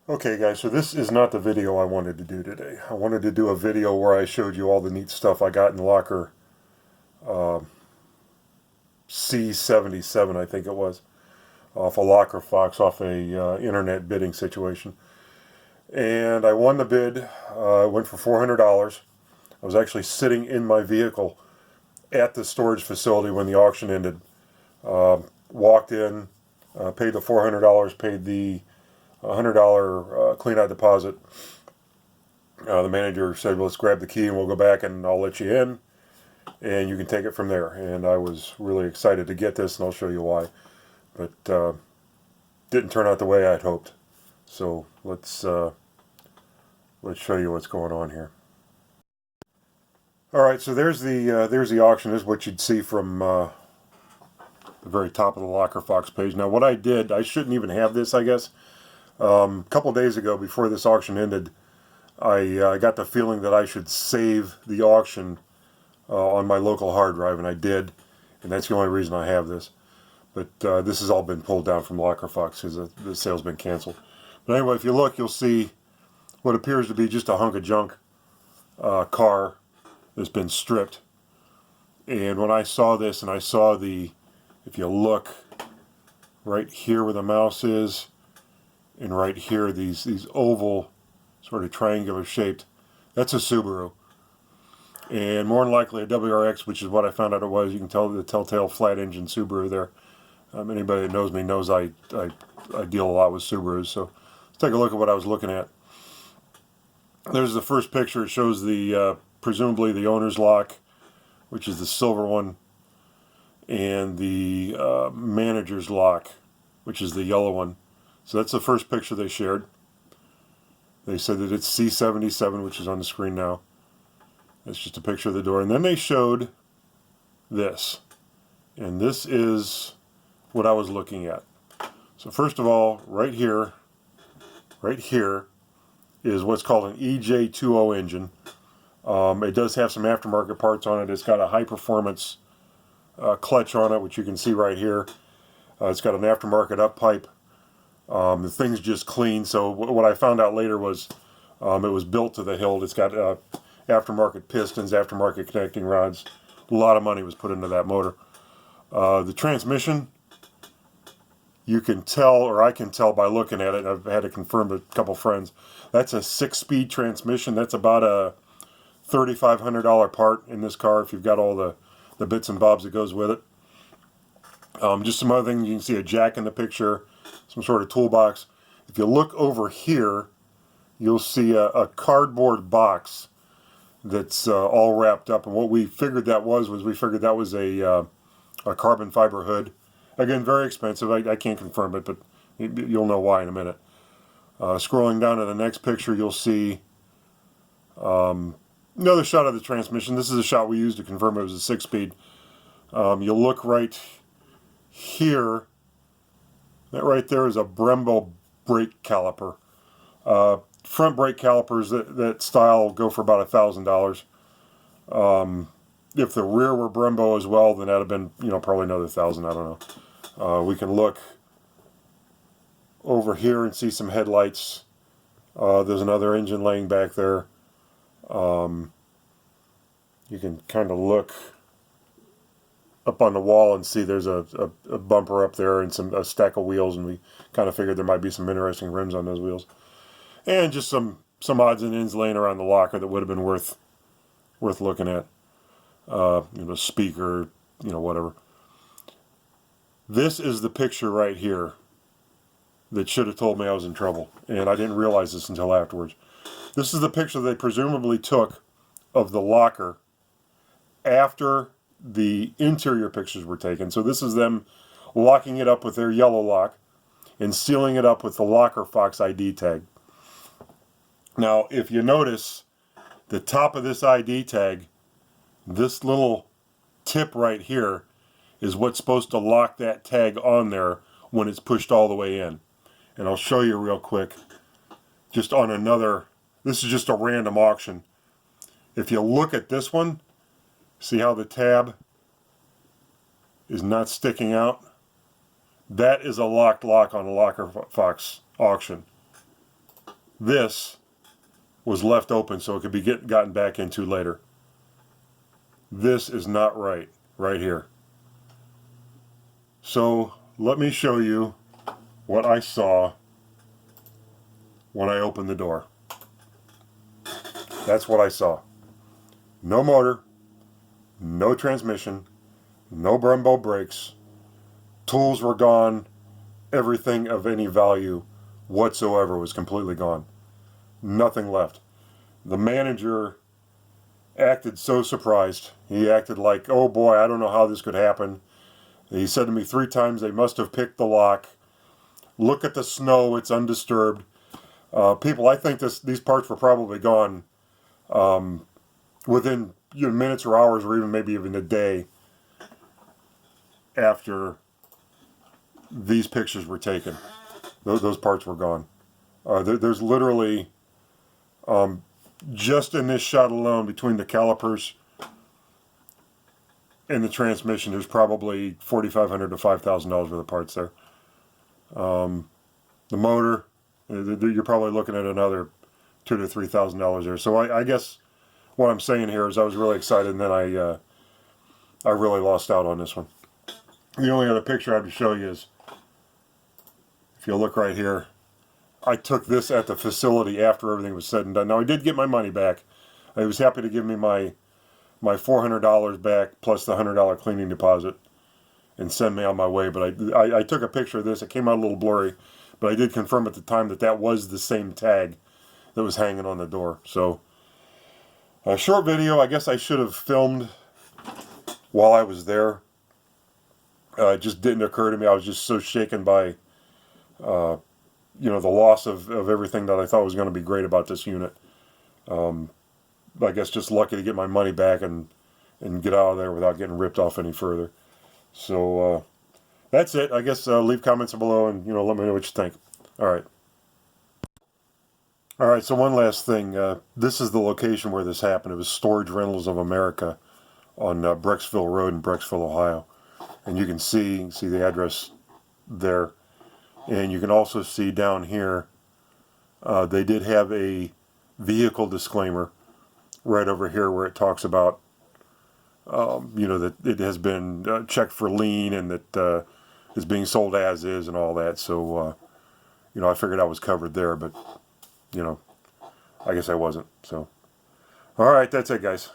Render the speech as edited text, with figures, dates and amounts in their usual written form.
Okay guys, so this is not the video I wanted to do today. I wanted to do a video where I showed you all the neat stuff I got in Locker C77, I think it was, off a Lockerfox, off a internet bidding situation. And I won the bid. I went for $400. I was actually sitting in my vehicle at the storage facility when the auction ended. Walked in, paid the $400, paid the $100 clean-out deposit. The manager said, well, let's grab the key and we'll go back and I'll let you in and you can take it from there. And I was really excited to get this, and I'll show you why. But didn't turn out the way I'd hoped. So let's show you what's going on here. All right, so there's the auction. This is what you'd see from the very top of the Lockerfox page. Now, what I did, I shouldn't even have this, I guess. A couple days ago, before this auction ended, I got the feeling that I should save the auction on my local hard drive, and I did, and that's the only reason I have this. But this has all been pulled down from Lockerfox because the sale's been canceled. But anyway, if you look, you'll see what appears to be just a hunk of junk car that's been stripped. And when I saw this, and I saw if you look right here where the mouse is, and right here, these oval, sort of triangular shaped, that's a Subaru. And more than likely a WRX, which is what I found out it was. You can tell the telltale flat engine Subaru there. Anybody that knows me knows I deal a lot with Subarus. So let's take a look at what I was looking at. There's the first picture. It shows the presumably the owner's lock, which is the silver one, and the manager's lock, which is the yellow one. So that's the first picture they shared. They said that it's C77, which is on the screen now. That's just a picture of the door. And then they showed this. And this is what I was looking at. So first of all, right here is what's called an EJ20 engine. It does have some aftermarket parts on it. It's got a high performance clutch on it, which you can see right here. It's got an aftermarket up pipe. The thing's just clean. So what I found out later was it was built to the hilt. It's got aftermarket pistons, aftermarket connecting rods. A lot of money was put into that motor. The transmission, you can tell, or I can tell by looking at it, I've had to confirm with a couple friends, that's a 6-speed transmission. That's about a $3,500 part in this car if you've got all the bits and bobs that goes with it. Just some other things, you can see a jack in the picture, some sort of toolbox. If you look over here, you'll see a cardboard box that's all wrapped up. And what we figured that was we figured that was a carbon fiber hood. Again, very expensive. I can't confirm it, but you'll know why in a minute. Scrolling down to the next picture, you'll see another shot of the transmission. This is a shot we used to confirm it was a 6-speed. You'll look right here. That right there is a Brembo brake caliper. Front brake calipers that style go for about $1,000. If the rear were Brembo as well, then that'd have been, probably another $1,000. I don't know. We can look over here and see some headlights. There's another engine laying back there. You can kind of look up on the wall and see there's a bumper up there and a stack of wheels, and we kind of figured there might be some interesting rims on those wheels. And just some odds and ends laying around the locker that would have been worth looking at. Speaker, whatever. This is the picture right here that should have told me I was in trouble, and I didn't realize this until afterwards. This is the picture they presumably took of the locker after the interior pictures were taken. So this is them locking it up with their yellow lock and sealing it up with the Lockerfox ID tag. Now, if you notice, the top of this ID tag, this little tip right here, is what's supposed to lock that tag on there when it's pushed all the way in. And I'll show you real quick, just on another, this is just a random auction. If you look at this one, see how the tab is not sticking out? That is a locked lock on a Lockerfox auction. This was left open so it could be gotten back into later. This is not right here. So let me show you what I saw when I opened the door. That's what I saw. No motor, no transmission, no Brembo brakes, tools were gone, everything of any value whatsoever was completely gone. Nothing left. The manager acted so surprised. He acted like, oh boy, I don't know how this could happen. He said to me 3 times, they must have picked the lock. Look at the snow, it's undisturbed. People, I think these parts were probably gone within minutes or hours, or maybe even a day after these pictures were taken. Those parts were gone. There's literally, just in this shot alone, between the calipers and the transmission, there's probably $4,500 to $5,000 worth of parts there. The motor, you're probably looking at another $2,000 to $3,000 there. So I guess what I'm saying here is I was really excited, and then I really lost out on this one. The only other picture I have to show you is, if you look right here, I took this at the facility after everything was said and done. Now, I did get my money back. I was happy to give me my $400 back plus the $100 cleaning deposit and send me on my way. But I took a picture of this. It came out a little blurry, but I did confirm at the time that was the same tag that was hanging on the door. So, a short video. I guess I should have filmed while I was there. It just didn't occur to me. I was just so shaken by, the loss of everything that I thought was going to be great about this unit. I guess just lucky to get my money back and get out of there without getting ripped off any further. So that's it. I guess leave comments below and let me know what you think. All right. So one last thing. This is the location where this happened. It was Storage Rentals of America on Brecksville Road in Brecksville, Ohio. And you can see the address there. And you can also see down here, they did have a vehicle disclaimer right over here where it talks about, that it has been checked for lien and that it's being sold as is and all that. So, I figured I was covered there, but, I guess I wasn't. So, all right, that's it, guys.